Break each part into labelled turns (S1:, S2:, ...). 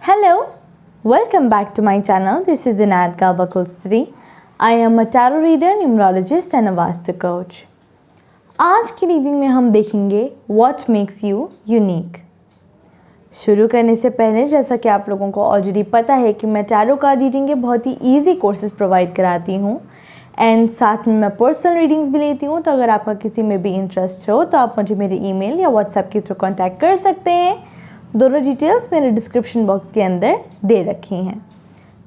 S1: Hello, welcome back to my channel. This is Inayat Gaba Kulstri. I am a tarot reader, numerologist and a Vastu coach. आज की reading में हम देखेंगे What makes you unique. शुरू करने से पहले जैसा कि आप लोगों को ऑलरेडी पता है कि मैं टैरो कार्ड रीडिंग के बहुत ही ईजी कोर्सेज प्रोवाइड कराती हूँ एंड साथ में मैं पर्सनल रीडिंग्स भी लेती हूँ। तो अगर आपका किसी में भी इंटरेस्ट हो तो आप मुझे मेरे ईमेल या व्हाट्सएप के थ्रू कॉन्टैक्ट कर सकते हैं। दोनों डिटेल्स मैंने डिस्क्रिप्शन बॉक्स के अंदर दे रखी हैं।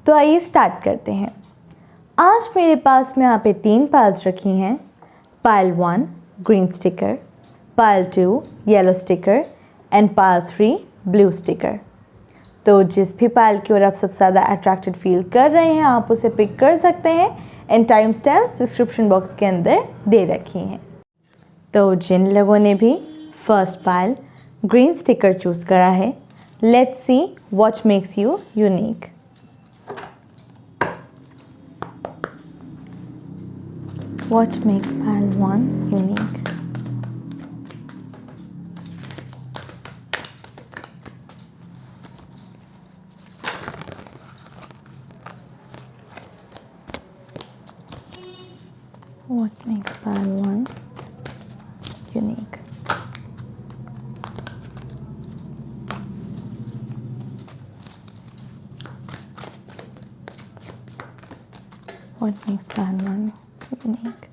S1: तो आइए स्टार्ट करते हैं। आज मेरे पास में यहाँ पे 3 पाइल्स रखी हैं। Pile 1 green sticker, pile 2 yellow sticker and pile 3 blue sticker. तो जिस भी पाइल की ओर आप सबसे ज़्यादा अट्रैक्टेड फील कर रहे हैं आप उसे पिक कर सकते हैं and time stamps description box के अंदर दे रखी हैं। तो जिन लोगों ने भी first pile green sticker choose करा है, let's see what makes you unique. What makes pile 1 unique? What makes pile 1 unique? What makes pile 1 unique?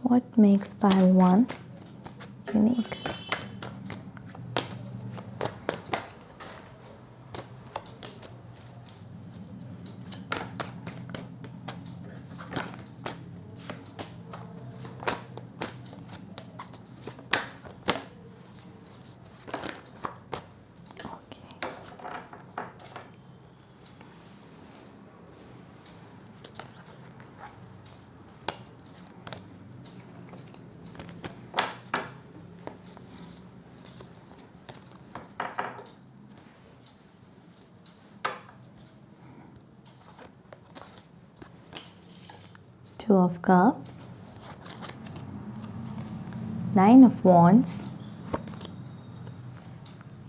S1: What makes pile 1 unique? Two of Cups, Nine of Wands,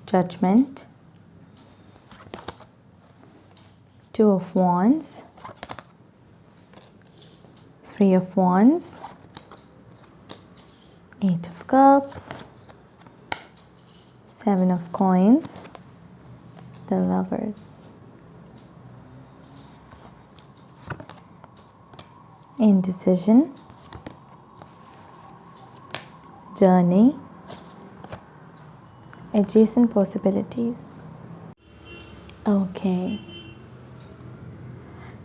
S1: Judgment, Two of Wands, Three of Wands, Eight of Cups, Seven of Coins, the Lovers. Indecision, journey, adjacent possibilities. Okay.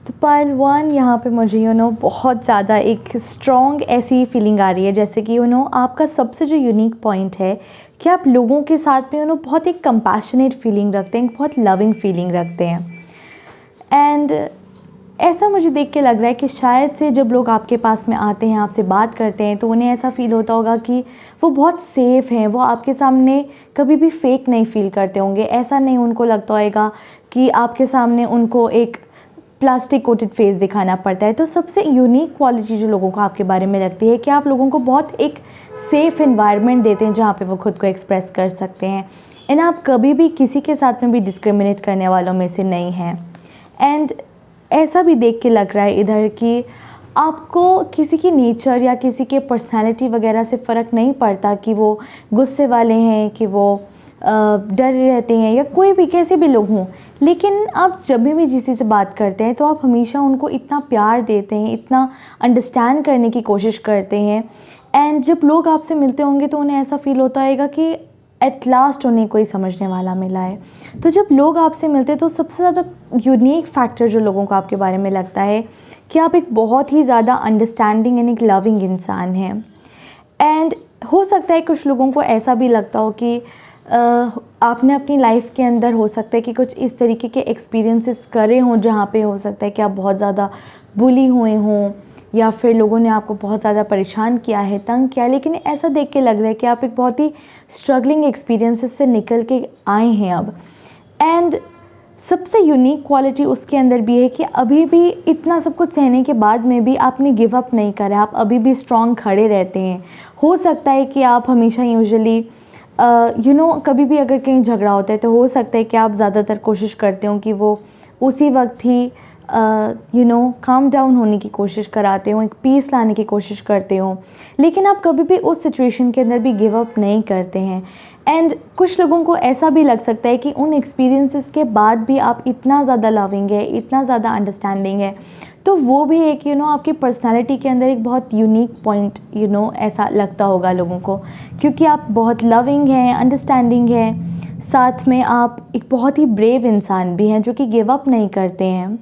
S1: तो pile 1 यहाँ पे मुझे बहुत ज़्यादा एक strong ऐसी feeling आ रही है जैसे कि आपका सबसे जो यूनिक पॉइंट है कि आप लोगों के साथ में बहुत एक कंपैशनेट फीलिंग रखते हैं, बहुत लविंग फीलिंग रखते हैं। एंड ऐसा मुझे देख के लग रहा है कि शायद से जब लोग आपके पास में आते हैं, आपसे बात करते हैं तो उन्हें ऐसा फ़ील होता होगा कि वो बहुत सेफ़ हैं, वो आपके सामने कभी भी फेक नहीं फ़ील करते होंगे। ऐसा नहीं उनको लगता होगा कि आपके सामने उनको एक प्लास्टिक कोटेड फेस दिखाना पड़ता है। तो सबसे यूनिक क्वालिटी जो लोगों को आपके बारे में लगती है कि आप लोगों को बहुत एक सेफ़ एनवायरनमेंट देते हैं जहाँ पर वो खुद को एक्सप्रेस कर सकते हैं एंड आप कभी भी किसी के साथ में भी डिस्क्रिमिनेट करने वालों में से नहीं हैं। एंड ऐसा भी देख के लग रहा है इधर कि आपको किसी की नेचर या किसी के पर्सनालिटी वगैरह से फ़र्क नहीं पड़ता कि वो गुस्से वाले हैं, कि वो डर रहते हैं या कोई भी कैसे भी लोग हों। लेकिन आप जब भी किसी से बात करते हैं तो आप हमेशा उनको इतना प्यार देते हैं, इतना अंडरस्टैंड करने की कोशिश करते हैं। एंड जब लोग आपसे मिलते होंगे तो उन्हें ऐसा फ़ील होता है कि एट लास्ट उन्हें कोई समझने वाला मिला है। तो जब लोग आपसे मिलते हैं तो सबसे ज़्यादा यूनिक फैक्टर जो लोगों को आपके बारे में लगता है कि आप एक बहुत ही ज़्यादा अंडरस्टैंडिंग एंड एक लविंग इंसान हैं। एंड हो सकता है कुछ लोगों को ऐसा भी लगता हो कि आपने अपनी लाइफ के अंदर हो सकता है कि कुछ इस तरीके के एक्सपीरियंसेस करे हों जहाँ पे हो सकता है कि आप बहुत ज़्यादा बुली हुए हों या फिर लोगों ने आपको बहुत ज़्यादा परेशान किया है, तंग किया है। लेकिन ऐसा देख के लग रहा है कि आप एक बहुत ही स्ट्रगलिंग एक्सपीरियंसेस से निकल के आए हैं अब। एंड सबसे यूनिक क्वालिटी उसके अंदर भी है कि अभी भी इतना सब कुछ सहने के बाद में भी आपने गिव अप नहीं करा, आप अभी भी स्ट्रॉन्ग खड़े रहते हैं। हो सकता है कि आप हमेशा यूजुअली कभी भी अगर कहीं झगड़ा होता है तो हो सकता है कि आप ज़्यादातर कोशिश करते हो कि वो उसी वक्त ही काम डाउन होने की कोशिश कराते हो, एक पीस लाने की कोशिश करते हो, लेकिन आप कभी भी उस सिचुएशन के अंदर भी गिव अप नहीं करते हैं। एंड कुछ लोगों को ऐसा भी लग सकता है कि उन एक्सपीरियंसेस के बाद भी आप इतना ज़्यादा लविंग है, इतना ज़्यादा अंडरस्टैंडिंग है, तो वो भी एक आपकी पर्सनालिटी के अंदर एक बहुत यूनिक पॉइंट ऐसा लगता होगा लोगों को, क्योंकि आप बहुत लविंग हैं, अंडरस्टैंडिंग हैं, साथ में आप एक बहुत ही ब्रेव इंसान भी हैं जो कि गिव अप नहीं करते हैं।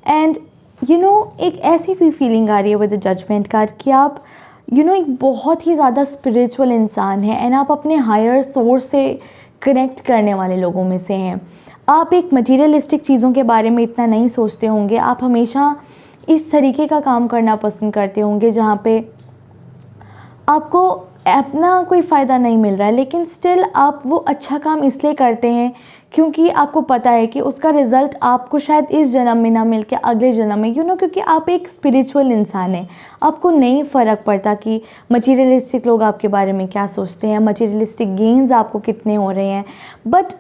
S1: एंड एक ऐसी भी फीलिंग आ रही है विद द जजमेंट कार्ड कि आप एक बहुत ही ज़्यादा स्पिरिचुअल इंसान है एंड आप अपने हायर सोर्स से कनेक्ट करने वाले लोगों में से हैं। आप एक मटीरियलिस्टिक चीज़ों के बारे में इतना नहीं सोचते होंगे, आप हमेशा इस तरीके का काम करना पसंद करते होंगे जहाँ पे आपको अपना कोई फ़ायदा नहीं मिल रहा है, लेकिन स्टिल आप वो अच्छा काम इसलिए करते हैं क्योंकि आपको पता है कि उसका रिज़ल्ट आपको शायद इस जन्म में ना मिल के अगले जन्म में, क्योंकि आप एक स्पिरिचुअल इंसान हैं। आपको नहीं फ़र्क पड़ता कि मटीरियलिस्टिक लोग आपके बारे में क्या सोचते हैं, मटीरियलिस्टिक गेन्स आपको कितने हो रहे हैं, बट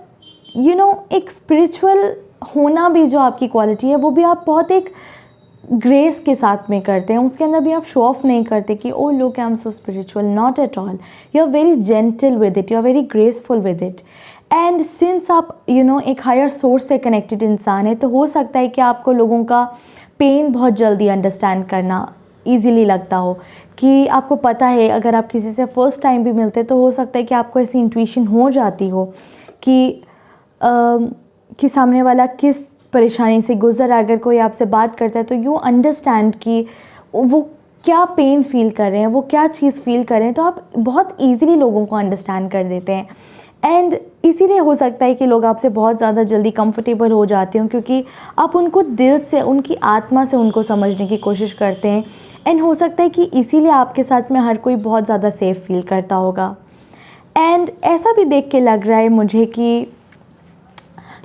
S1: एक स्पिरिचुअल होना भी जो आपकी क्वालिटी है वो भी आप बहुत एक ग्रेस के साथ में करते हैं। उसके अंदर भी आप शो ऑफ नहीं करते कि oh look I am so spiritual, not at all. You are very gentle with it, you are very graceful with it. And since आप एक हायर सोर्स से कनेक्टेड इंसान है, तो हो सकता है कि आपको लोगों का पेन बहुत जल्दी अंडरस्टैंड करना ईजीली लगता हो, कि आपको पता है अगर आप किसी से फर्स्ट टाइम भी मिलते तो हो सकता है कि आपको ऐसी इंट्यूशन हो जाती हो कि सामने वाला किस परेशानी से गुजर, अगर कोई आपसे बात करता है तो यू अंडरस्टैंड कि वो क्या पेन फील कर रहे हैं, वो क्या चीज़ फील कर रहे हैं, तो आप बहुत ईजीली लोगों को अंडरस्टैंड कर देते हैं। एंड इसीलिए हो सकता है कि लोग आपसे बहुत ज़्यादा जल्दी कंफर्टेबल हो जाते हो, क्योंकि आप उनको दिल से, उनकी आत्मा से उनको समझने की कोशिश करते हैं। एंड हो सकता है कि इसीलिए आपके साथ में हर कोई बहुत ज़्यादा सेफ़ फील करता होगा। एंड ऐसा भी देख के लग रहा है मुझे कि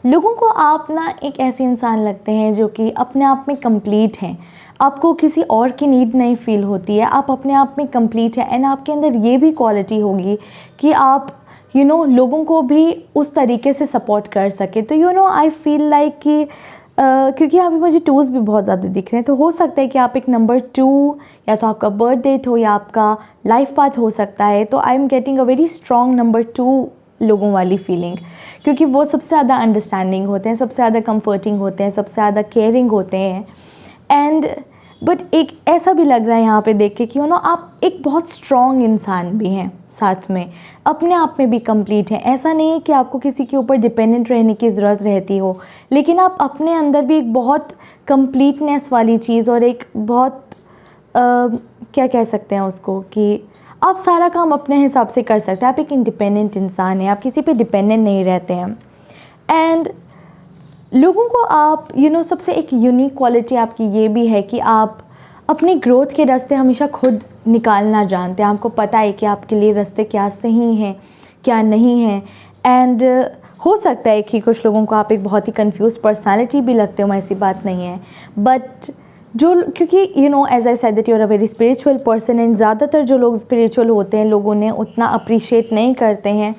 S1: लोगों को आप ना एक ऐसे इंसान लगते हैं जो कि अपने आप में कंप्लीट हैं, आपको किसी और की नीड नहीं फील होती है, आप अपने आप में कंप्लीट हैं। एंड आपके अंदर ये भी क्वालिटी होगी कि आप लोगों को भी उस तरीके से सपोर्ट कर सके। तो आई फील लाइक कि क्योंकि यहाँ पे मुझे टूज़ भी बहुत ज़्यादा दिख रहे हैं, तो हो सकता है कि आप एक नंबर 2, या तो आपका बर्थ डेट हो या आपका लाइफ पाथ हो सकता है। तो I am getting a very strong number 2 लोगों वाली फीलिंग, क्योंकि वो सबसे ज़्यादा अंडरस्टैंडिंग होते हैं, सबसे ज़्यादा कंफर्टिंग होते हैं, सबसे ज़्यादा केयरिंग होते हैं। एंड बट एक ऐसा भी लग रहा है यहाँ पे देख के कि आप एक बहुत स्ट्रॉन्ग इंसान भी हैं, साथ में अपने आप में भी कंप्लीट हैं। ऐसा नहीं है कि आपको किसी के ऊपर डिपेंडेंट रहने की ज़रूरत रहती हो, लेकिन आप अपने अंदर भी एक बहुत कंप्लीटनेस वाली चीज़ और एक बहुत क्या कह सकते हैं उसको, कि आप सारा काम अपने हिसाब से कर सकते हैं। आप एक इंडिपेंडेंट इंसान हैं, आप किसी पे डिपेंडेंट नहीं रहते हैं। एंड लोगों को आप सबसे एक यूनिक क्वालिटी आपकी ये भी है कि आप अपनी ग्रोथ के रास्ते हमेशा खुद निकालना जानते हैं। आपको पता है कि आपके लिए रास्ते क्या सही हैं, क्या नहीं हैं। एंड हो सकता है कि कुछ लोगों को आप एक बहुत ही कंफ्यूज पर्सनालिटी भी लगते हो, ऐसी बात नहीं है, बट क्योंकि as I said that you are a very spiritual person, and ज़्यादातर जो लोग स्पिरिचुअल होते हैं लोगों ने उतना अप्रिशिएट नहीं करते हैं।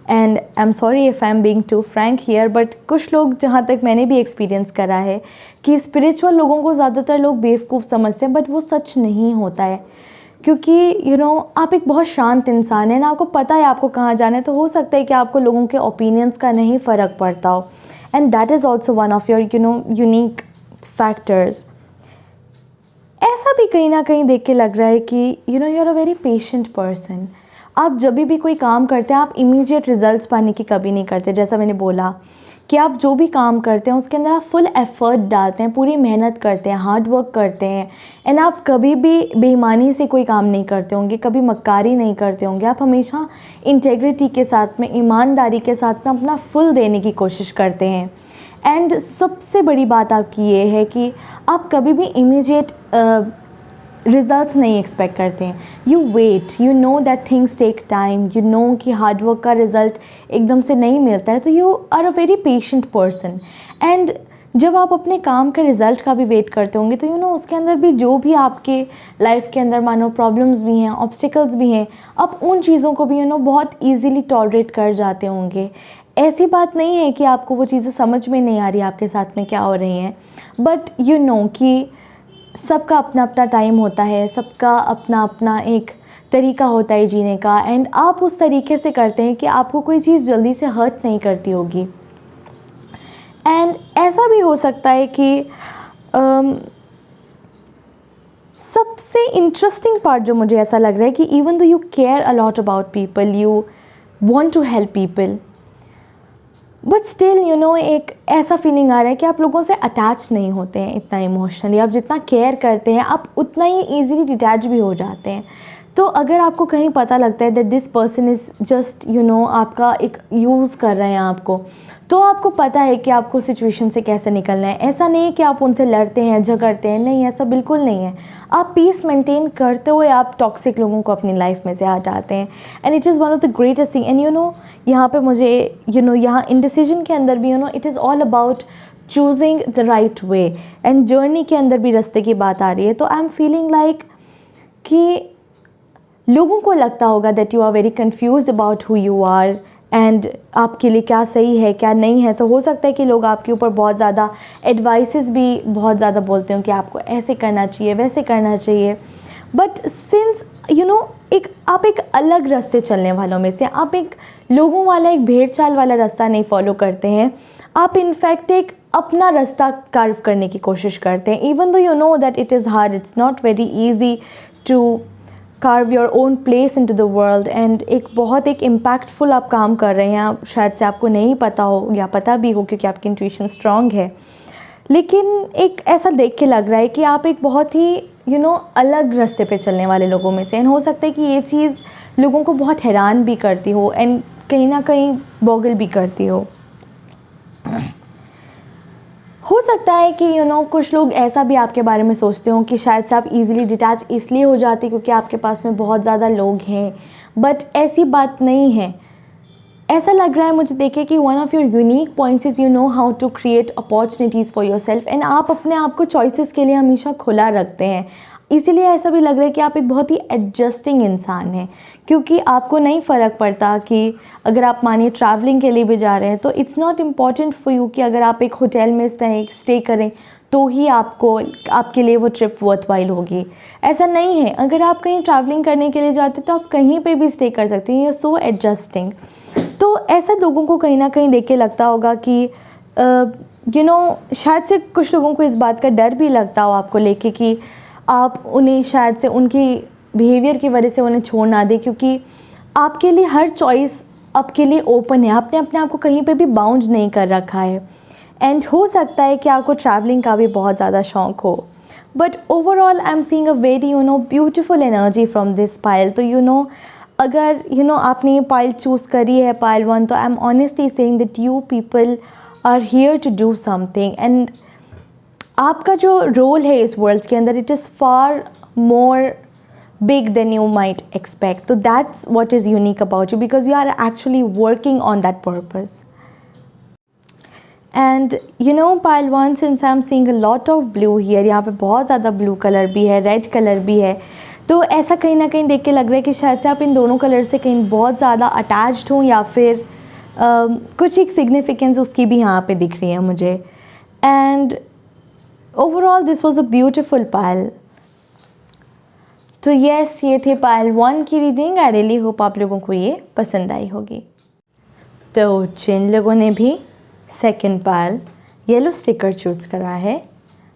S1: And I am sorry if I am being too frank here, but कुछ लोग, जहाँ तक मैंने भी एक्सपीरियंस करा है, कि स्पिरिचुअल लोगों को ज़्यादातर लोग बेवकूफ़ समझते हैं, बट वो सच नहीं होता है। क्योंकि आप एक बहुत शांत इंसान है ना, आपको पता है आपको कहाँ जाना है, तो हो सकता है कि आपको लोगों के ओपिनियंस का नहीं फ़र्क पड़ता हो। And that is also one of your unique factors. ऐसा भी कहीं ना कहीं देख के लग रहा है कि you are a very patient person. आप जब भी कोई काम करते हैं आप इमीडिएट रिजल्ट्स पाने की कभी नहीं करते। जैसा मैंने बोला कि आप जो भी काम करते हैं उसके अंदर आप फुल एफर्ट डालते हैं, पूरी मेहनत करते हैं, हार्ड वर्क करते हैं। एंड आप कभी भी बेईमानी से कोई काम नहीं करते होंगे, कभी मक्कारी नहीं करते होंगे। आप हमेशा इंटेग्रिटी के साथ में, ईमानदारी के साथ में अपना फुल देने की कोशिश करते हैं। एंड सबसे बड़ी बात आपकी ये है कि आप कभी भी इमीडिएट रिजल्ट्स नहीं एक्सपेक्ट करते हैं. You wait, you know that things take time, you know कि हार्डवर्क का रिज़ल्ट एकदम से नहीं मिलता है, तो you are a very patient person. And जब आप अपने काम के रिज़ल्ट का भी वेट करते होंगे तो उसके अंदर भी जो भी आपके लाइफ के अंदर मानो प्रॉब्लम्स भी हैं, ऑब्स्टिकल्स भी हैं, आप उन चीज़ों को भी बहुत ईजीली टॉलरेट कर जाते होंगे. ऐसी बात नहीं है कि आपको वो चीज़ें समझ में नहीं आ रही आपके साथ में क्या हो रही हैं, बट कि सबका अपना अपना टाइम होता है, सबका अपना अपना एक तरीका होता है जीने का, एंड आप उस तरीके से करते हैं कि आपको कोई चीज़ जल्दी से हर्ट नहीं करती होगी. एंड ऐसा भी हो सकता है कि सबसे इंटरेस्टिंग पार्ट जो मुझे ऐसा लग रहा है कि even though you care a lot about people, you want to help people, but still एक ऐसा फीलिंग आ रहा है कि आप लोगों से अटैच नहीं होते हैं इतना इमोशनली. आप जितना केयर करते हैं आप उतना ही ईज़िली डिटैच भी हो जाते हैं. तो अगर आपको कहीं पता लगता है that this person is just आपका एक यूज़ कर रहे हैं आपको, तो आपको पता है कि आपको सिचुएशन से कैसे निकलना है. ऐसा नहीं है कि आप उनसे लड़ते हैं, झगड़ते हैं, नहीं, ऐसा बिल्कुल नहीं है. आप पीस मेंटेन करते हुए आप टॉक्सिक लोगों को अपनी लाइफ में से हटाते हैं. And it is one of the greatest thing. And यहाँ पे मुझे यहाँ इंडिसीजन के अंदर भी it is all about choosing the right way. And journey के अंदर भी रास्ते की बात आ रही है. तो आई एम फीलिंग लाइक कि लोगों को लगता होगा that you are very confuse about who you are, and आपके लिए क्या सही है क्या नहीं है. तो हो सकता है कि लोग आपके ऊपर बहुत ज़्यादा एडवाइसेस भी बहुत ज़्यादा बोलते हो कि आपको ऐसे करना चाहिए, वैसे करना चाहिए. बट सिंस आप एक अलग रास्ते चलने वालों में से, आप एक लोगों वाला, एक भेड़ चाल वाला रास्ता नहीं फॉलो करते हैं. आप इनफैक्ट एक अपना रास्ता कार्व करने की कोशिश करते हैं. Even though that it is hard, it's not very easy to carve your own place into the world. And एक बहुत एक इम्पैक्टफुल आप काम कर रहे हैं. आप शायद से आपको नहीं पता हो या पता भी हो क्योंकि आपकी इंट्यूशन स्ट्रांग है, लेकिन एक ऐसा देख के लग रहा है कि आप एक बहुत ही अलग रास्ते पे चलने वाले लोगों में से. एंड हो सकता है कि ये चीज़ लोगों को बहुत हैरान भी करती हो एंड कहीं ना कहीं बॉगल भी करती हो सकता है कि कुछ लोग ऐसा भी आपके बारे में सोचते हो कि शायद से आप इजीली डिटैच इसलिए हो जाते क्योंकि आपके पास में बहुत ज़्यादा लोग हैं, बट ऐसी बात नहीं है. ऐसा लग रहा है मुझे देखे कि one of your unique points is how to create opportunities for yourself. And आप अपने आप को चॉइसेस के लिए हमेशा खुला रखते हैं. इसीलिए ऐसा भी लग रहा है कि आप एक बहुत ही एडजस्टिंग इंसान हैं, क्योंकि आपको नहीं फ़र्क पड़ता कि अगर आप मानिए ट्रैवलिंग के लिए भी जा रहे हैं तो it's not important for you कि अगर आप एक होटल में स्टे करें तो ही आपके लिए वो ट्रिप वर्थवाइल होगी. ऐसा नहीं है. अगर आप कहीं ट्रैवलिंग करने के लिए जाते तो आप कहीं पे भी स्टे कर सकते हैं. You are so adjusting. तो ऐसा लोगों को कहीं ना कहीं देख के लगता होगा कि शायद से कुछ लोगों को इस बात का डर भी लगता हो आपको लेके कि आप उन्हें शायद से उनकी बिहेवियर की वजह से उन्हें छोड़ ना दें, क्योंकि आपके लिए हर चॉइस आपके लिए ओपन है. आपने अपने आप को कहीं पे भी बाउंड नहीं कर रखा है. एंड हो सकता है कि आपको ट्रैवलिंग का भी बहुत ज़्यादा शौक़ हो, but overall I am seeing a very beautiful energy from this pile. तो अगर आपने ये पाइल चूज़ करी है, पाइल 1, तो I am honestly saying that you people are here to do something. And आपका जो रोल है इस वर्ल्ड के अंदर, it is far more big than you might expect. So that's what is unique about you, because you are actually working on that purpose. And pile 1, since I'm seeing a lot of blue here, यहाँ पे बहुत ज़्यादा blue color भी है, red color भी है, तो ऐसा कहीं ना कहीं देख के लग रहा है कि शायद से आप इन दोनों कलर से कहीं बहुत ज़्यादा अटैच्ड हों, या फिर कुछ एक सिग्निफिकेंस उसकी भी यहाँ पे दिख रही है मुझे. And overall this was a beautiful pile. तो यस, ये थे पाइल 1 की रीडिंग. आई रियली होप आप लोगों को ये पसंद आई होगी. तो जिन लोगों ने भी second pile yellow sticker choose करा है,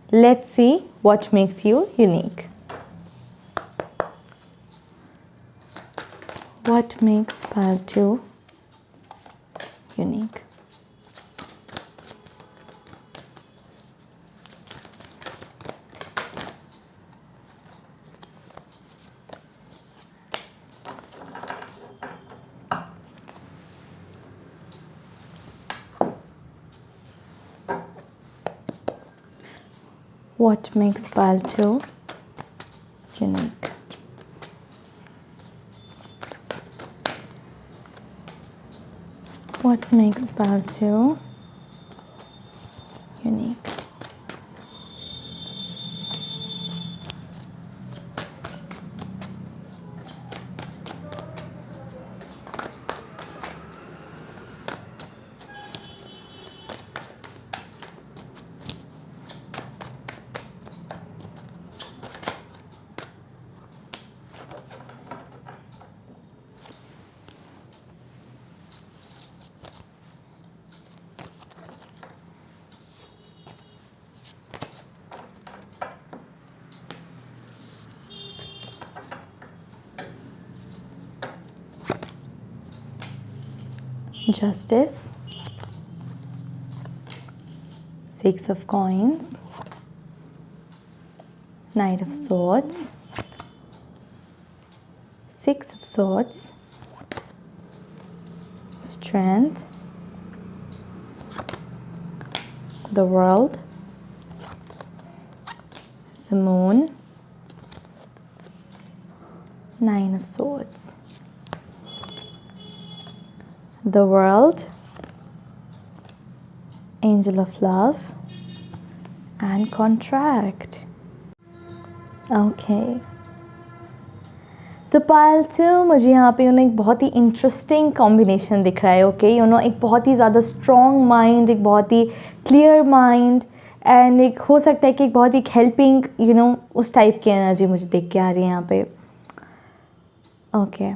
S1: let's see what makes you unique. What makes pile 2 unique? What makes pile 2 unique. What makes about you unique? Justice, Six of Coins, Knight of Swords, Six of Swords, Strength, the World, the Moon, Nine of Swords. The World, Angel of Love and Contract. Okay. तो पालतू मुझे यहाँ पे एक बहुत ही interesting combination दिख रहा है. ओके, एक बहुत ही ज़्यादा स्ट्रॉन्ग माइंड, एक बहुत ही क्लियर माइंड एंड एक हो सकता है कि एक बहुत ही हेल्पिंग उस टाइप की एनर्जी मुझे देख के आ रही है यहाँ पे. ओके.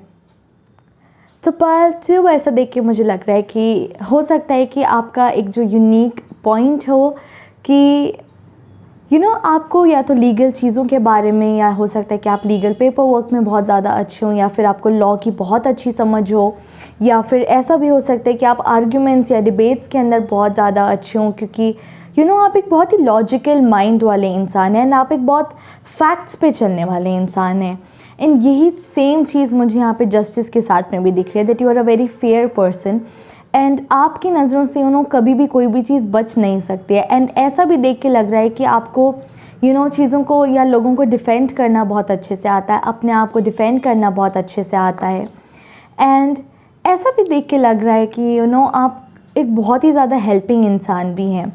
S1: तो पालतू ऐसा देख के मुझे लग रहा है कि हो सकता है कि आपका एक जो यूनिक पॉइंट हो कि आपको या तो लीगल चीज़ों के बारे में, या हो सकता है कि आप लीगल पेपर वर्क में बहुत ज़्यादा अच्छे हो, या फिर आपको लॉ की बहुत अच्छी समझ हो, या फिर ऐसा भी हो सकता है कि आप आर्ग्यूमेंट्स या डिबेट्स के अंदर बहुत ज़्यादा अच्छे हों, क्योंकि आप एक बहुत ही लॉजिकल माइंड वाले इंसान हैं एंड आप एक बहुत फैक्ट्स पे चलने वाले इंसान हैं. एंड यही सेम चीज़ मुझे यहाँ पे जस्टिस के साथ में भी दिख रही है, that you are a very fair person and आपकी नज़रों से कभी भी कोई भी चीज़ बच नहीं सकती है. एंड ऐसा भी देख के लग रहा है कि आपको चीज़ों को या लोगों को डिफेंड करना बहुत अच्छे से आता है, अपने आप को डिफेंड करना बहुत अच्छे से आता है. एंड ऐसा भी देख के लग रहा है कि आप एक बहुत ही ज़्यादा हेल्पिंग इंसान भी हैं.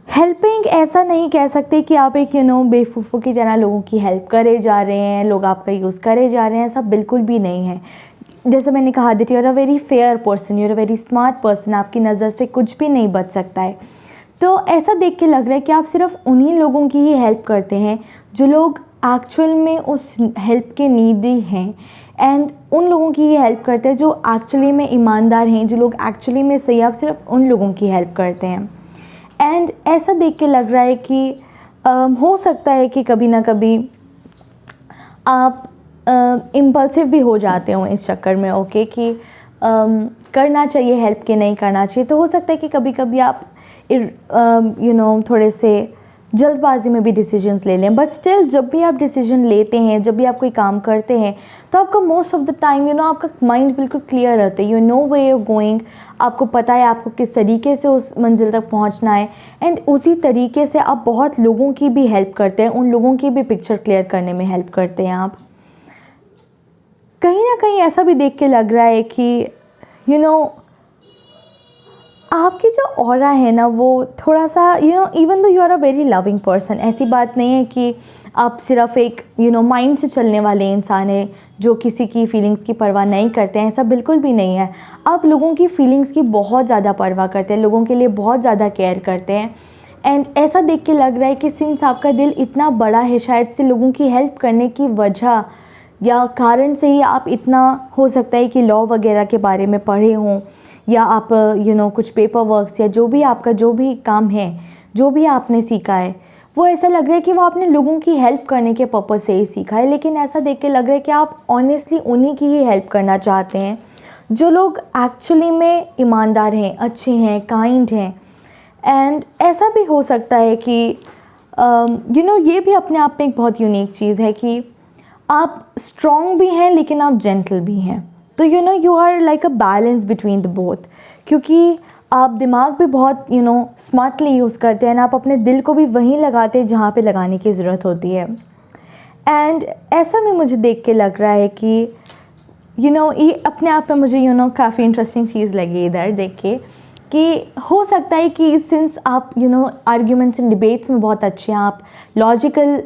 S1: हेल्पिंग ऐसा नहीं कह सकते कि आप एक बेवकूफ़ों की तरह लोगों की हेल्प करे जा रहे हैं, लोग आपका यूज़ करे जा रहे हैं, ऐसा बिल्कुल भी नहीं है. जैसे मैंने कहा that you are a very fair person, you are a very smart person, आपकी नज़र से कुछ भी नहीं बच सकता है. तो ऐसा देख के लग रहा है कि आप सिर्फ उन्हीं लोगों की ही हेल्प करते हैं जो लोग एक्चुअल में उस हेल्प के नीडी हैं, एंड उन लोगों की ही हेल्प करते हैं जो एक्चुअली में ईमानदार हैं, जो लोग एक्चुअली में सही, आप सिर्फ उन लोगों की हेल्प करते हैं. एंड ऐसा देख के लग रहा है कि हो सकता है कि कभी ना कभी आप इम्पल्सिव भी हो जाते हो इस चक्कर में. ओके कि करना चाहिए हेल्प के, नहीं करना चाहिए. तो हो सकता है कि कभी कभी आप थोड़े से जल्दबाजी में भी डिसीजंस ले लें, बट स्टिल जब भी आप डिसीजन लेते हैं, जब भी आप कोई काम करते हैं, तो आपका मोस्ट ऑफ द टाइम आपका माइंड बिल्कुल क्लियर रहता है. You know way you going, आपको पता है आपको किस तरीके से उस मंजिल तक पहुंचना है. एंड उसी तरीके से आप बहुत लोगों की भी हेल्प करते हैं, उन लोगों की भी पिक्चर क्लियर करने में हेल्प करते हैं. आप कहीं ना कहीं ऐसा भी देख के लग रहा है कि आपकी जो ऑरा है ना, वो थोड़ा सा even though you are a very loving person, ऐसी बात नहीं है कि आप सिर्फ एक माइंड से चलने वाले इंसान हैं जो किसी की फीलिंग्स की परवाह नहीं करते हैं, ऐसा बिल्कुल भी नहीं है. आप लोगों की फीलिंग्स की बहुत ज़्यादा परवाह करते हैं, लोगों के लिए बहुत ज़्यादा केयर करते हैं. एंड ऐसा देख के लग रहा है कि सिंस आपका दिल इतना बड़ा है, शायद से लोगों की हेल्प करने की वजह या कारण से ही आप इतना, हो सकता है कि लॉ वगैरह के बारे में पढ़े हों, या आप कुछ पेपर वर्क्स या जो भी आपका जो भी काम है, जो भी आपने सीखा है, वो ऐसा लग रहा है कि वो आपने लोगों की हेल्प करने के पर्पज़ से ही सीखा है. लेकिन ऐसा देख के लग रहा है कि आप ऑनेस्टली उन्हीं की ही हेल्प करना चाहते हैं जो लोग एक्चुअली में ईमानदार हैं, अच्छे हैं, काइंड हैं. एंड ऐसा भी हो सकता है कि ये भी अपने आप में एक बहुत यूनिक चीज़ है कि आप स्ट्रॉन्ग भी हैं लेकिन आप जेंटल भी हैं. तो you are like a balance between the both, क्योंकि आप दिमाग भी बहुत स्मार्टली यूज़ करते हैं, आप अपने दिल को भी वहीं लगाते हैं जहाँ पे लगाने की ज़रूरत होती है. एंड ऐसा में मुझे देख के लग रहा है कि ये अपने आप में मुझे काफ़ी इंटरेस्टिंग चीज़ लगी इधर देख के कि हो सकता है कि सिंस आप आर्ग्यूमेंट्स एंड डिबेट्स में बहुत अच्छे हैं, आप लॉजिकल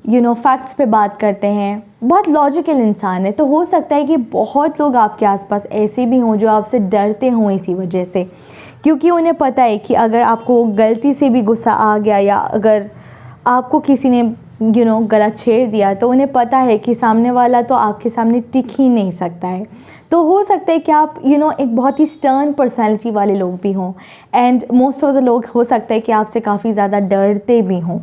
S1: फैक्ट्स पे बात करते हैं, बहुत लॉजिकल इंसान है, तो हो सकता है कि बहुत लोग आपके आसपास ऐसे भी हों जो आपसे डरते हों इसी वजह से, क्योंकि उन्हें पता है कि अगर आपको गलती से भी गुस्सा आ गया या अगर आपको किसी ने गला छेड़ दिया तो उन्हें पता है कि सामने वाला तो आपके सामने टिक ही नहीं सकता है। तो हो सकता है कि आप एक बहुत ही स्टर्न पर्सनैलिटी वाले लोग भी हों, एंड मोस्ट ऑफ द लोग हो सकता है कि आपसे काफ़ी ज़्यादा डरते भी हों।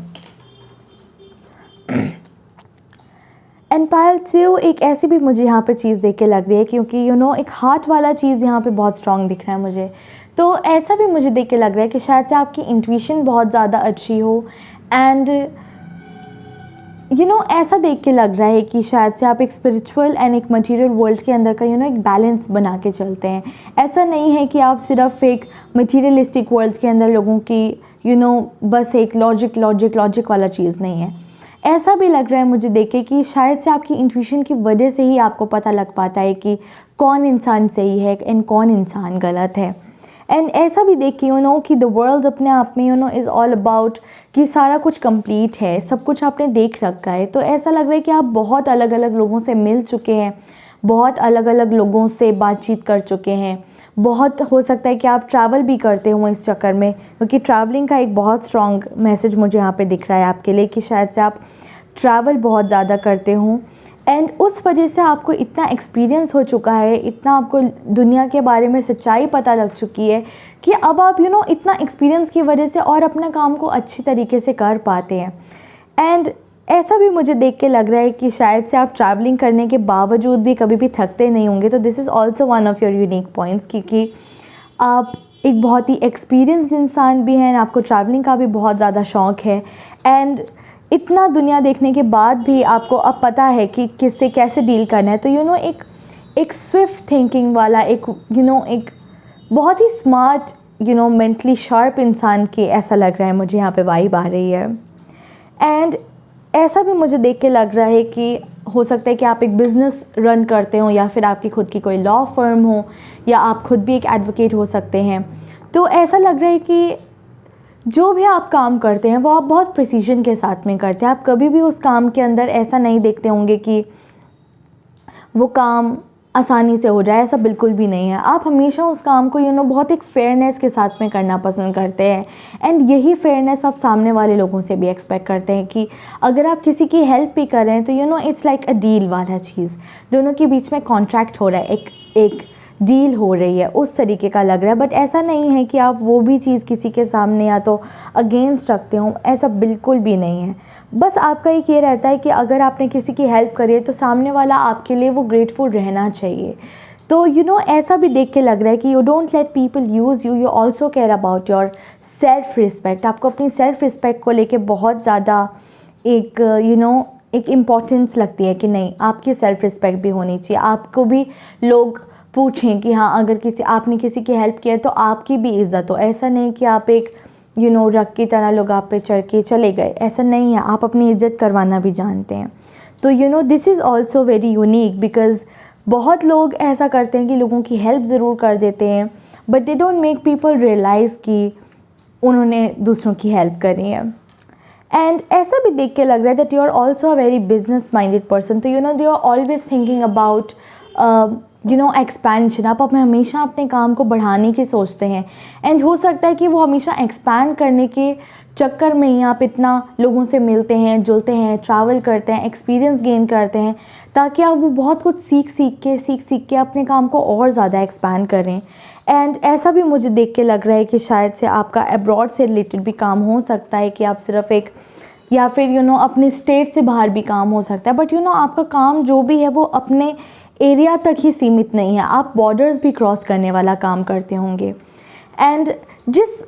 S1: एंड पायल से एक ऐसी भी मुझे यहाँ पे चीज़ देख के लग रही है, क्योंकि एक हार्ट वाला चीज़ यहाँ पे बहुत स्ट्रांग दिख रहा है मुझे, तो ऐसा भी मुझे देख के लग रहा है कि शायद से आपकी इंट्यूशन बहुत ज़्यादा अच्छी हो, एंड ऐसा देख के लग रहा है कि शायद से आप एक स्पिरिचुअल एंड एक मटेरियल वर्ल्ड के अंदर का एक बैलेंस बना के चलते हैं। ऐसा नहीं है कि आप सिर्फ एक मटेरियलिस्टिक वर्ल्ड के अंदर लोगों की बस एक लॉजिक वाला चीज़ नहीं है। ऐसा भी लग रहा है मुझे देख के कि शायद से आपकी इंट्यूशन की वजह से ही आपको पता लग पाता है कि कौन इंसान सही है एंड कौन इंसान गलत है। एंड ऐसा भी देख के कि द वर्ल्ड अपने आप में इज़ ऑल अबाउट कि सारा कुछ कंप्लीट है, सब कुछ आपने देख रखा है। तो ऐसा लग रहा है कि आप बहुत अलग अलग लोगों से मिल चुके हैं, बहुत अलग अलग लोगों से बातचीत कर चुके हैं, बहुत हो सकता है कि आप ट्रैवल भी करते हो इस चक्कर में, क्योंकि ट्रैवलिंग का एक बहुत स्ट्रॉन्ग मैसेज मुझे यहाँ पे दिख रहा है आपके लिए कि शायद से आप ट्रैवल बहुत ज़्यादा करते हों, एंड उस वजह से आपको इतना एक्सपीरियंस हो चुका है, इतना आपको दुनिया के बारे में सच्चाई पता लग चुकी है कि अब आप इतना एक्सपीरियंस की वजह से और अपना काम को अच्छी तरीके से कर पाते हैं। एंड ऐसा भी मुझे देख के लग रहा है कि शायद से आप ट्रैवलिंग करने के बावजूद भी कभी भी थकते नहीं होंगे, तो this is also one of your unique points, क्योंकि आप एक बहुत ही एक्सपीरियंस्ड इंसान भी हैं, आपको ट्रैवलिंग का भी बहुत ज़्यादा शौक़ है, एंड इतना दुनिया देखने के बाद भी आपको अब पता है कि किससे कैसे डील करना है। तो एक स्विफ्ट थिंकिंग वाला एक एक बहुत ही स्मार्ट मेंटली शार्प इंसान की ऐसा लग रहा है मुझे यहाँ पे वाइब आ रही है। एंड ऐसा भी मुझे देख के लग रहा है कि हो सकता है कि आप एक बिज़नेस रन करते हो, या फिर आपकी खुद की कोई लॉ फर्म हो, या आप खुद भी एक एडवोकेट हो सकते हैं। तो ऐसा लग रहा है कि जो भी आप काम करते हैं वो आप बहुत प्रिसीजन के साथ में करते हैं। आप कभी भी उस काम के अंदर ऐसा नहीं देखते होंगे कि वो काम आसानी से हो जाए, ऐसा बिल्कुल भी नहीं है। आप हमेशा उस काम को बहुत एक फेयरनेस के साथ में करना पसंद करते हैं, एंड यही फेयरनेस आप सामने वाले लोगों से भी एक्सपेक्ट करते हैं कि अगर आप किसी की हेल्प भी कर रहे हैं तो इट्स लाइक अ डील वाला चीज़, दोनों के बीच में कॉन्ट्रैक्ट हो रहा है, एक डील हो रही है, उस तरीके का लग रहा है। बट ऐसा नहीं है कि आप वो भी चीज़ किसी के सामने या तो अगेंस्ट रखते हो, ऐसा बिल्कुल भी नहीं है। बस आपका एक ये रहता है कि अगर आपने किसी की हेल्प करी है तो सामने वाला आपके लिए वो ग्रेटफुल रहना चाहिए। तो ऐसा भी देख के लग रहा है कि you don't let people use you, you also care about your self respect. आपको अपनी सेल्फ रिस्पेक्ट को लेके बहुत ज़्यादा एक एक इम्पॉर्टेंस लगती है कि नहीं, आपकी सेल्फ रिस्पेक्ट भी होनी चाहिए। आपको भी लोग पूछें कि हाँ, अगर आपने किसी की हेल्प किया है तो आपकी भी इज़्ज़त हो। ऐसा नहीं कि आप एक रग की तरह लोग आप पे चढ़ के चले गए, ऐसा नहीं है। आप अपनी इज़्ज़त करवाना भी जानते हैं। तो this is also very unique, because बहुत लोग ऐसा करते हैं कि लोगों की हेल्प ज़रूर कर देते हैं, but they don't make people realise कि उन्होंने दूसरों की हेल्प करी है। एंड ऐसा भी देख के लग रहा है that you are also a very business minded person. तो they are always thinking about expansion. आप हमेशा अपने काम को बढ़ाने की सोचते हैं, एंड हो सकता है कि वो हमेशा एक्सपैंड करने के चक्कर में ही आप इतना लोगों से मिलते हैं, जुलते हैं, ट्रैवल करते हैं, एक्सपीरियंस गेन करते हैं, ताकि आप वो बहुत कुछ सीख के अपने काम को और ज़्यादा एक्सपैंड करें। एंड ऐसा भी मुझे देख के लग रहा है कि शायद से आपका अब्रॉड से रिलेटेड भी काम हो सकता है, कि आप सिर्फ एक या फिर अपने स्टेट से बाहर भी काम हो सकता है। बट आपका काम जो भी है वो अपने एरिया तक ही सीमित नहीं है, आप बॉर्डर्स भी क्रॉस करने वाला काम करते होंगे। एंड जिस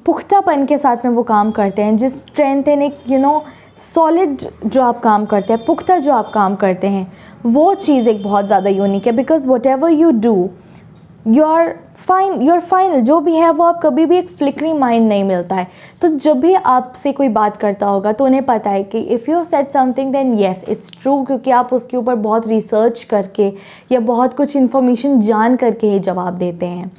S1: पुख्तापन के साथ में वो काम करते हैं, जिस स्ट्रेंथ एंड एक सॉलिड जो आप काम करते हैं, पुख्ता जो आप काम करते हैं, वो चीज़ एक बहुत ज़्यादा यूनिक है। Because what ever you do, your final जो भी है वो आप कभी भी एक फ्लिकरी माइंड नहीं मिलता है। तो जब भी आपसे कोई बात करता होगा तो उन्हें पता है कि if you said something then yes it's true, क्योंकि आप उसके ऊपर बहुत रिसर्च करके या बहुत कुछ इन्फॉर्मेशन जान करके ही जवाब देते हैं।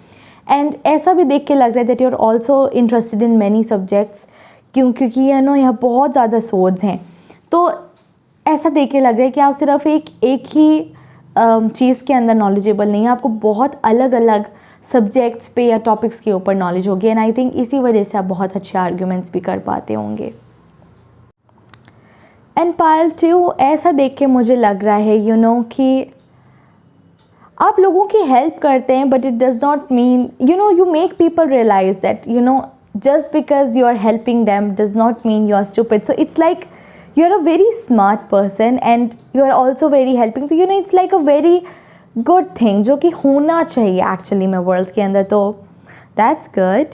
S1: एंड ऐसा भी देख के लग रहा है that you are also interested in many subjects, क्योंकि यहाँ बहुत ज़्यादा सोर्स हैं। तो ऐसा देख के लग रहा है कि आप सिर्फ एक ही चीज़ के अंदर नॉलेजेबल नहीं है, आपको बहुत अलग अलग सब्जेक्ट्स पे या टॉपिक्स के ऊपर नॉलेज होगी। एंड आई थिंक इसी वजह से आप बहुत अच्छे आर्ग्यूमेंट्स भी कर पाते होंगे। एंड पायल 2, ऐसा देख के मुझे लग रहा है कि आप लोगों की हेल्प करते हैं, but it does not mean you make people realise that just because you are helping them does not mean you are stupid. So it's like you're a very smart person and you're also very helping, तो it's like a very good thing जो कि होना चाहिए actually में world के अंदर। तो that's good।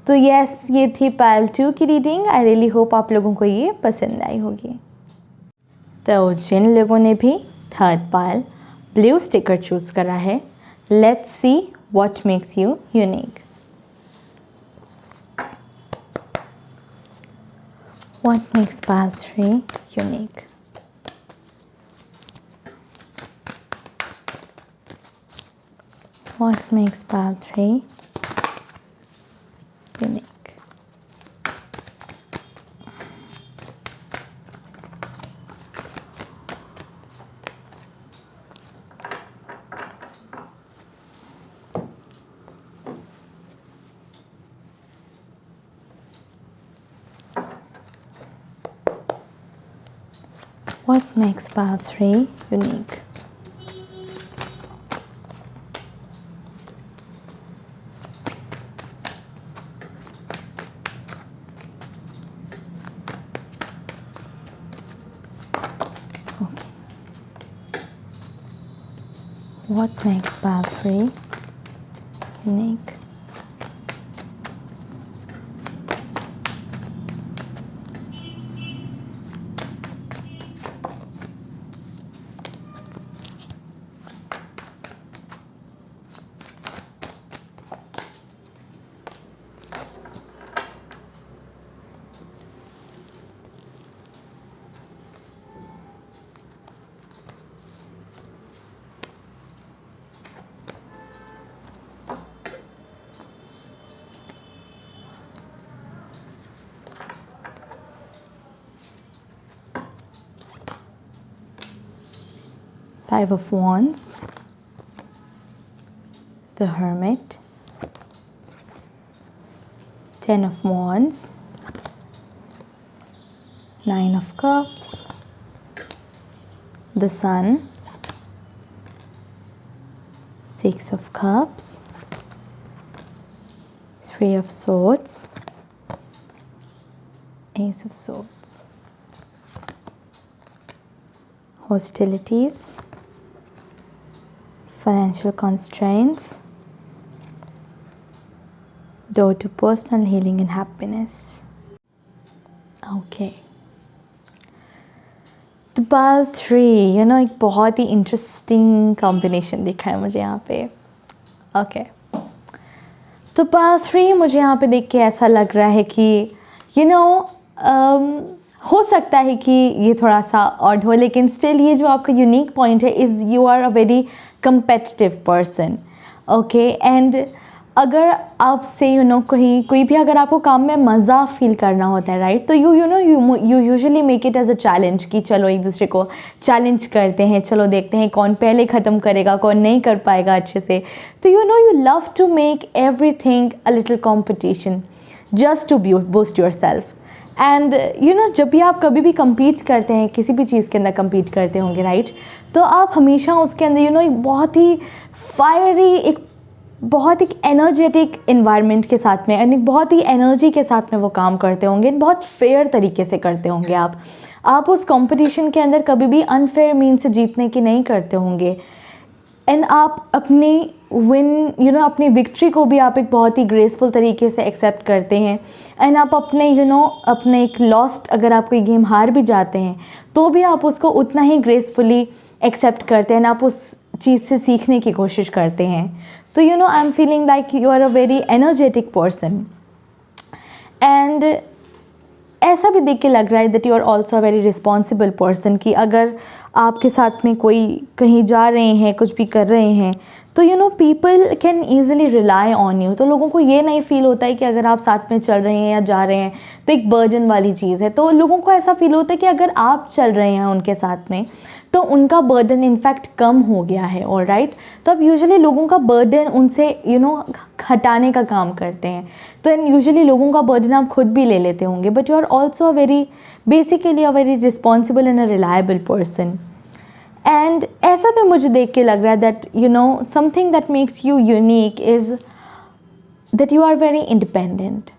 S1: तो yes, ये थी पायल 2 की रीडिंग। आई रियली होप आप लोगों को ये पसंद आई होगी। तो जिन लोगों ने भी थर्ड पायल ब्लू स्टिकर चूज़ करा है, let's see what makes you unique. What makes pile 3 unique? What makes pile 3 unique? What makes pile 3 unique? Okay. What makes pile 3 unique? Five of Wands, the Hermit, Ten of Wands, Nine of Cups, the Sun, Six of Cups, Three of Swords, Ace of Swords, hostilities, financial constraints, door to personal healing and happiness. Okay. तो पायल 3 एक बहुत ही interesting combination दिख रहा है मुझे यहाँ पे। Okay. तो पायल 3 मुझे यहाँ पे देख के ऐसा लग रहा है कि हो सकता है कि ये थोड़ा सा ऑड हो, लेकिन स्टिल ये जो आपका यूनिक पॉइंट है is you are a very competitive person, okay? And अगर आपसे कहीं कोई भी अगर आपको काम में मज़ा फील करना होता है, राइट, तो you usually make it as a challenge कि चलो एक दूसरे को चैलेंज करते हैं, चलो देखते हैं कौन पहले ख़त्म करेगा, कौन नहीं कर पाएगा अच्छे से। तो you love to make everything a little competition just to boost yourself. And जब भी आप कभी भी compete करते हैं, किसी भी चीज़ के अंदर compete करते होंगे, राइट, तो आप हमेशा उसके अंदर एक बहुत ही फायरी, एक बहुत एक एनर्जेटिक इन्वायरमेंट के साथ में एंड एक बहुत ही एनर्जी के साथ में वो काम करते होंगे, बहुत फेयर तरीके से करते होंगे। आप उस कंपटीशन के अंदर कभी भी अनफेयर मीन से जीतने की नहीं करते होंगे। एंड आप अपनी विन अपनी विक्ट्री को भी आप एक बहुत ही ग्रेसफुल तरीके से एक्सेप्ट करते हैं। एंड आप अपने अपने एक लॉस्ट, अगर आप कोई गेम हार भी जाते हैं तो भी आप उसको उतना ही ग्रेसफुली एक्सेप्ट करते हैं। आप उस चीज़ से सीखने की कोशिश करते हैं। तो you know I am feeling like you are a very energetic person, and ऐसा भी देख के लग रहा है that you are also a very responsible person, कि अगर आपके साथ में कोई कहीं जा रहे हैं, कुछ भी कर रहे हैं, तो you know people can easily rely on you. तो लोगों को ये नहीं फील होता है कि अगर आप साथ में चल रहे हैं या जा रहे हैं तो एक बर्डन वाली चीज़ है। तो लोगों को ऐसा फील होता है कि अगर आप चल रहे हैं उनके साथ में तो उनका बर्डन इनफैक्ट कम हो गया है। ऑलराइट, तो अब यूजुअली लोगों का बर्डन उनसे यू नो हटाने का काम करते हैं। तो यूजुअली लोगों का बर्डन आप खुद भी ले लेते होंगे, but you are also a very basically a very responsible and a reliable person. And ऐसा भी मुझे देख के लग रहा है that you know something that makes you unique is that you are very independent.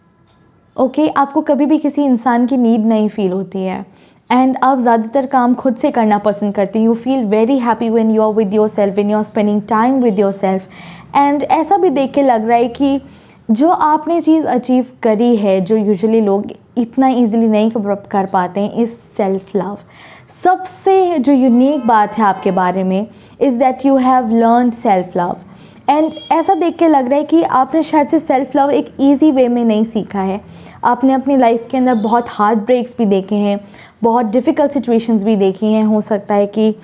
S1: Okay, आपको कभी भी किसी इंसान की नीड नहीं फील होती है, एंड आप ज़्यादातर काम खुद से करना पसंद करते हैं। You feel very happy when you are with yourself, when you are spending time with yourself. And ऐसा भी देख के लग रहा है कि जो आपने चीज़ अचीव करी है, जो यूजुअली लोग इतना ईजिली नहीं कर पाते हैं, इज़ सेल्फ लव। सबसे जो यूनिक बात है आपके बारे में is that you have learn self love. And ऐसा देख के लग रहा है कि आपने शायद से सेल्फ लव एक ईजी वे में नहीं सीखा है। आपने अपनी लाइफ के अंदर बहुत हार्ट ब्रेक्स भी देखे हैं, बहुत डिफ़िकल्ट सिचुएशंस भी देखी हैं। हो सकता है कि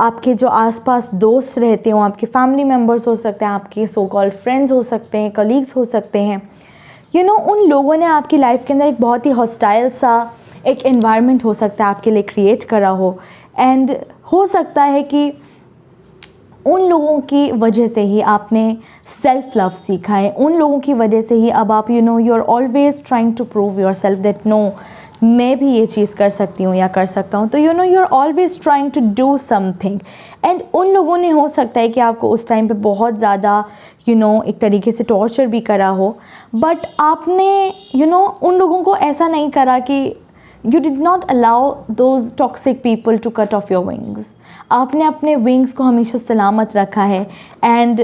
S1: आपके जो आसपास दोस्त रहते हों, आपके फैमिली मेम्बर्स हो सकते हैं, आपके सो कॉल्ड फ्रेंड्स हो सकते हैं, कलीग्स हो सकते हैं, यू नो उन लोगों ने आपकी लाइफ के अंदर एक बहुत ही हॉस्टाइल सा एक एनवायरनमेंट हो सकता है आपके लिए क्रिएट करा हो। एंड हो सकता है कि उन लोगों की वजह से ही आपने सेल्फ लव सीखा है। उन लोगों की वजह से ही अब आप you are always trying to prove yourself that no, मैं भी ये चीज़ कर सकती हूँ या कर सकता हूँ। तो you are always trying to do something. And उन लोगों ने हो सकता है कि आपको उस टाइम पे बहुत ज़्यादा एक तरीके से टॉर्चर भी करा हो, बट आपने उन लोगों को ऐसा नहीं करा कि you did not allow those toxic people to cut off your wings। आपने अपने विंग्स को हमेशा सलामत रखा है। एंड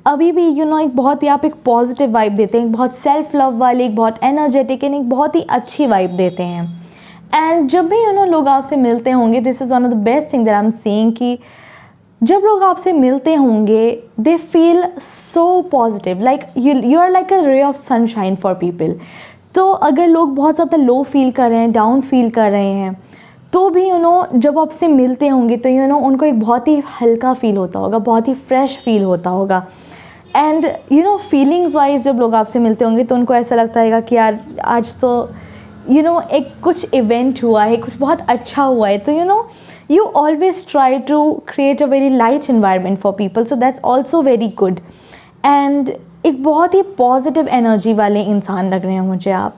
S1: अभी भी एक बहुत ही आप एक पॉजिटिव वाइब देते हैं, एक बहुत सेल्फ लव वाली, एक बहुत एनर्जेटिक एंड एक बहुत ही अच्छी वाइब देते हैं। एंड जब भी लोग आपसे मिलते होंगे, this is one of the best thing that I am seeing, कि जब लोग आपसे मिलते होंगे they feel so positive, like you are like a ray of sunshine for people. तो अगर लोग बहुत ज़्यादा लो फील कर रहे हैं, डाउन फील कर रहे हैं, तो भी जब आपसे मिलते होंगे तो उनको एक बहुत ही हल्का फील होता होगा, बहुत ही फ्रेश फील होता होगा। एंड फीलिंग्स वाइज जब लोग आपसे मिलते होंगे तो उनको ऐसा लगता है कि यार आज तो एक कुछ इवेंट हुआ है, कुछ बहुत अच्छा हुआ है। तो you always try to create a very light environment for people, so that's also very good। and एक बहुत ही पॉजिटिव एनर्जी वाले इंसान लग रहे हैं मुझे आप।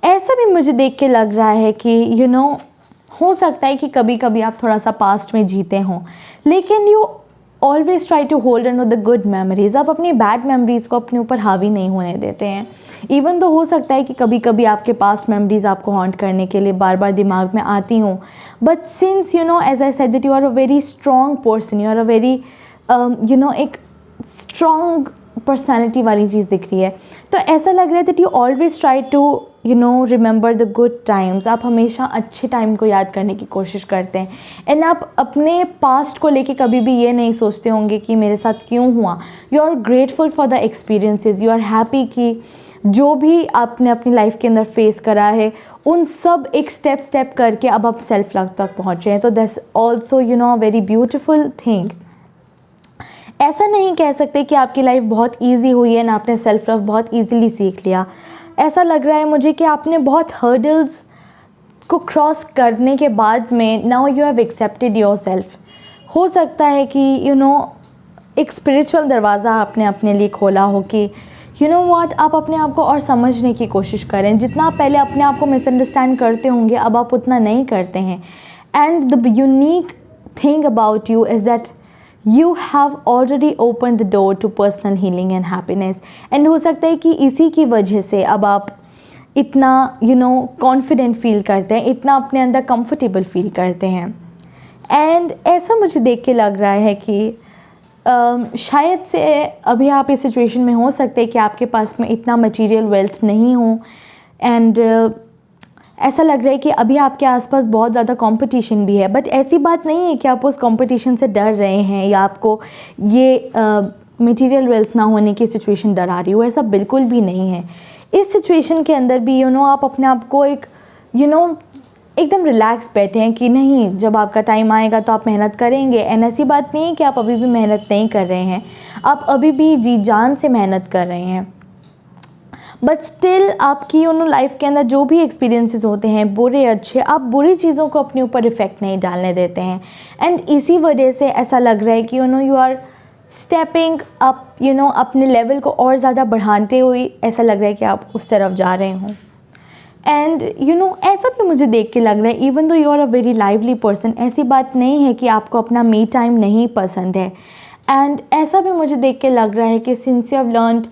S1: ऐसा भी मुझे देख के लग रहा है कि हो सकता है कि कभी कभी आप थोड़ा सा पास्ट में जीते हों, लेकिन you always try to hold on to the good memories. आप अपनी बैड मेमोरीज को अपने ऊपर हावी नहीं होने देते हैं। इवन तो हो सकता है कि कभी कभी आपके पास्ट मेमोरीज आपको हॉन्ट करने के लिए बार बार दिमाग में आती हों, but since as I said that you are a very strong person, you are a very एक स्ट्रॉन्ग पर्सनैलिटी वाली चीज़ दिख रही है। तो ऐसा लग रहा है that you always try to remember the good times. आप हमेशा अच्छे टाइम को याद करने की कोशिश करते हैं। एंड आप अपने पास्ट को लेके कभी भी ये नहीं सोचते होंगे कि मेरे साथ क्यों हुआ। You are grateful for the experiences, you are happy कि जो भी आपने अपनी लाइफ के अंदर फेस करा है उन सब एक स्टेप करके अब आप सेल्फ लव तक पहुँचे हैं। तो that's also a very beautiful thing. ऐसा नहीं कह सकते कि आपकी लाइफ बहुत इजी हुई है ना, आपने सेल्फ लव बहुत इजीली सीख लिया। ऐसा लग रहा है मुझे कि आपने बहुत हर्डल्स को क्रॉस करने के बाद में now you have accepted your self. हो सकता है कि एक स्पिरिचुअल दरवाज़ा आपने अपने लिए खोला हो कि व्हाट, आप अपने आप को और समझने की कोशिश करें। जितना आप पहले अपने आप को मिसअंडरस्टैंड करते होंगे अब आप उतना नहीं करते हैं। And the unique thing about you is that you have already opened the door to personal healing and happiness। and हो सकता है कि इसी की वजह से अब आप इतना कॉन्फिडेंट फील करते हैं, इतना अपने अंदर कंफर्टेबल फील करते हैं। एंड ऐसा मुझे देख के लग रहा है कि शायद से अभी आप इस सिचुएशन में हो सकते हैं कि आपके पास में इतना मटेरियल वेल्थ नहीं हो, एंड ऐसा लग रहा है कि अभी आपके आसपास बहुत ज़्यादा कंपटीशन भी है, बट ऐसी बात नहीं है कि आप उस कंपटीशन से डर रहे हैं या आपको ये मटेरियल वेल्थ ना होने की सिचुएशन डरा रही हो, ऐसा बिल्कुल भी नहीं है। इस सिचुएशन के अंदर भी आप अपने आप को एक एकदम रिलैक्स बैठे हैं कि नहीं, जब आपका टाइम आएगा तो आप मेहनत करेंगे। एंड ऐसी बात नहीं है कि आप अभी भी मेहनत नहीं कर रहे हैं, आप अभी भी जी जान से मेहनत कर रहे हैं, बट स्टिल आपकी लाइफ के अंदर जो भी एक्सपीरियंसेस होते हैं, बुरे अच्छे, आप बुरी चीज़ों को अपने ऊपर इफ़ेक्ट नहीं डालने देते हैं। एंड इसी वजह से ऐसा लग रहा है कि यू आर स्टेपिंग अप, अपने लेवल को और ज़्यादा बढ़ाते हुए ऐसा लग रहा है कि आप उस तरफ जा रहे हों। एंड ऐसा भी मुझे देख के लग रहा है, even though you are a very lively person, ऐसी बात नहीं है कि आपको अपना मी टाइम नहीं पसंद है। एंड ऐसा भी मुझे देख के लग रहा है कि since you have learned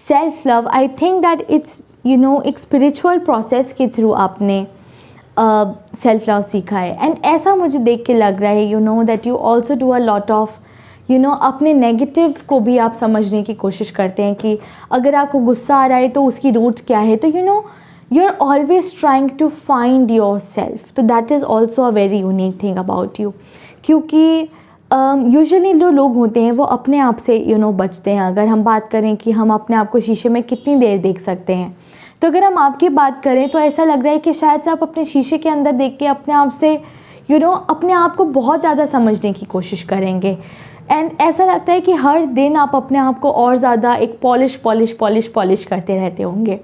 S1: self love, I think that it's एक स्पिरिचुअल प्रोसेस के थ्रू आपने सेल्फ लव सीखा है। एंड ऐसा मुझे देख के लग रहा है that you also do a lot of अपने नेगेटिव को भी आप समझने की कोशिश करते हैं कि अगर आपको गुस्सा आ रहा है तो उसकी रूट क्या है। तो you are always trying to find yourself, तो that is also a very unique thing about you. क्योंकि यूजुअली जो लोग होते हैं वो अपने आप से बचते हैं। अगर हम बात करें कि हम अपने आप को शीशे में कितनी देर देख सकते हैं, तो अगर हम आपकी बात करें तो ऐसा लग रहा है कि शायद से आप अपने शीशे के अंदर देख के अपने आप से अपने आप को बहुत ज़्यादा समझने की कोशिश करेंगे। एंड ऐसा लगता है कि हर दिन आप अपने आप को और ज़्यादा एक पॉलिश करते रहते होंगे।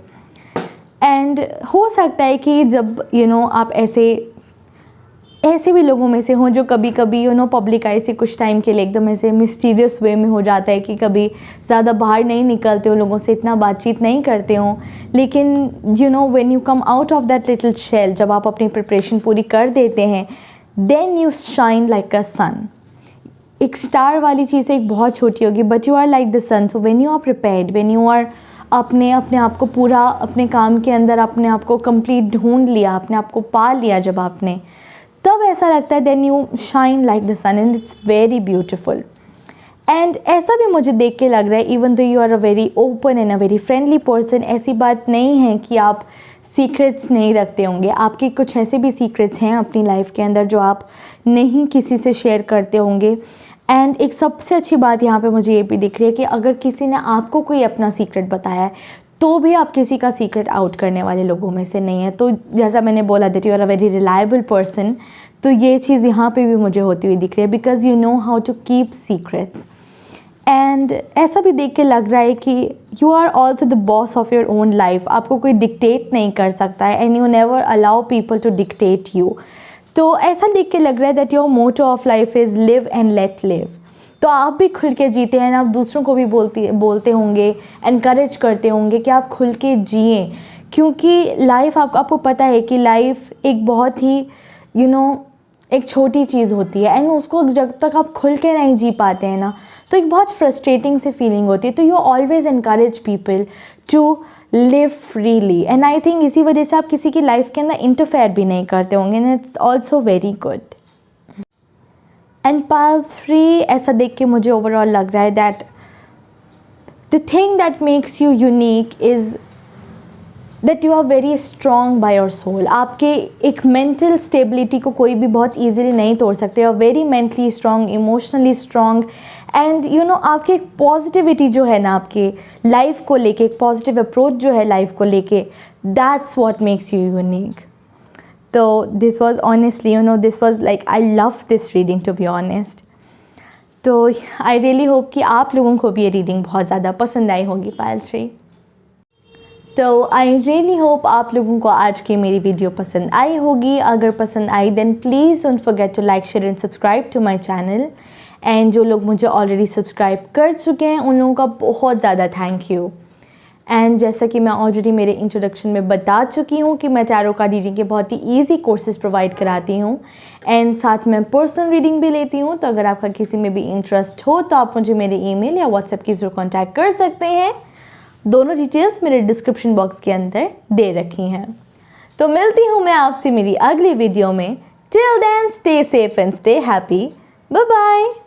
S1: एंड हो सकता है कि जब आप ऐसे भी लोगों में से हों जो कभी कभी पब्लिक आई से कुछ टाइम के लिए एकदम ऐसे मिस्टीरियस वे में हो जाता है कि कभी ज़्यादा बाहर नहीं निकलते हो, लोगों से इतना बातचीत नहीं करते हो, लेकिन when you come out of that little shell, जब आप अपनी प्रिपरेशन पूरी कर देते हैं, then you shine like a sun. एक स्टार वाली चीज़ एक बहुत छोटी होगी, but you are like the sun. So when you are prepared, when you are अपने आप को पूरा अपने काम के अंदर अपने आप को कंप्लीट ढूंढ लिया, अपने आप को पा लिया जब आपने, तब ऐसा लगता है then you shine like the sun and it's very beautiful. And ऐसा भी मुझे देख के लग रहा है, even though you are a very open and a very friendly person, ऐसी बात नहीं है कि आप सीक्रेट्स नहीं रखते होंगे। आपके कुछ ऐसे भी सीक्रेट्स हैं अपनी लाइफ के अंदर जो आप नहीं किसी से शेयर करते होंगे। एंड एक सबसे अच्छी बात यहाँ पे मुझे ये भी दिख रही है कि अगर किसी ने आपको कोई अपना सीक्रेट बताया है तो भी आप किसी का सीक्रेट आउट करने वाले लोगों में से नहीं है। तो जैसा मैंने बोला that you are a very reliable person, तो ये चीज़ यहाँ पे भी मुझे होती हुई दिख रही है, because you know how to keep secrets. And ऐसा भी देख के लग रहा है कि you are also the boss of your own life, आपको कोई डिक्टेट नहीं कर सकता है, and you never allow people to dictate you. तो ऐसा देख के लग रहा है that your motto of life is live and let live. तो आप भी खुल के जीते हैं, आप दूसरों को भी बोलते होंगे, एनकरेज करते होंगे कि आप खुल के जिएँ, क्योंकि लाइफ आपको पता है कि लाइफ एक बहुत ही एक छोटी चीज़ होती है, एंड उसको जब तक आप खुल के नहीं जी पाते हैं ना, तो एक बहुत फ्रस्ट्रेटिंग सी फीलिंग होती है। तो you always encourage people to live freely, and I think इसी वजह से आप किसी की लाइफ के अंदर इंटरफेयर भी नहीं करते होंगे, and it's also very good. And part 3 ऐसा देख के मुझे ओवरऑल लग रहा है that the thing that makes you unique is that you are very strong by your soul. आपके एक मेंटल स्टेबिलिटी को कोई भी बहुत ईजिली नहीं तोड़ सकते। You are very mentally strong, emotionally strong, and आपकी एक पॉजिटिविटी जो है ना आपके लाइफ को लेके, एक पॉजिटिव अप्रोच जो है लाइफ को लेके, that's what makes you unique. तो this was honestly this was like I love this reading to be honest. तो आई रियली होप कि आप लोगों को भी ये रीडिंग बहुत ज़्यादा पसंद आई होगी पाइल 3। तो आई रियली होप आप लोगों को आज की मेरी वीडियो पसंद आई होगी। अगर पसंद आई then please don't forget to like, share and subscribe to my channel. And जो लोग मुझे ऑलरेडी सब्सक्राइब कर चुके हैं उन लोगों का बहुत ज़्यादा थैंक यू। एंड जैसा कि मैं ऑलरेडी मेरे इंट्रोडक्शन में बता चुकी हूँ कि मैं टैरो कार्ड रीडिंग के बहुत ही ईजी कोर्सेज प्रोवाइड कराती हूँ, एंड साथ में पर्सनल रीडिंग भी लेती हूँ। तो अगर आपका किसी में भी इंटरेस्ट हो तो आप मुझे मेरे ईमेल या व्हाट्सएप के थ्रू कॉन्टैक्ट कर सकते हैं। दोनों डिटेल्स मेरे डिस्क्रिप्शन बॉक्स के अंदर दे रखी हैं। तो मिलती हूँ मैं आपसे मेरी अगली वीडियो में। Till then stay safe and stay happy. Bye bye.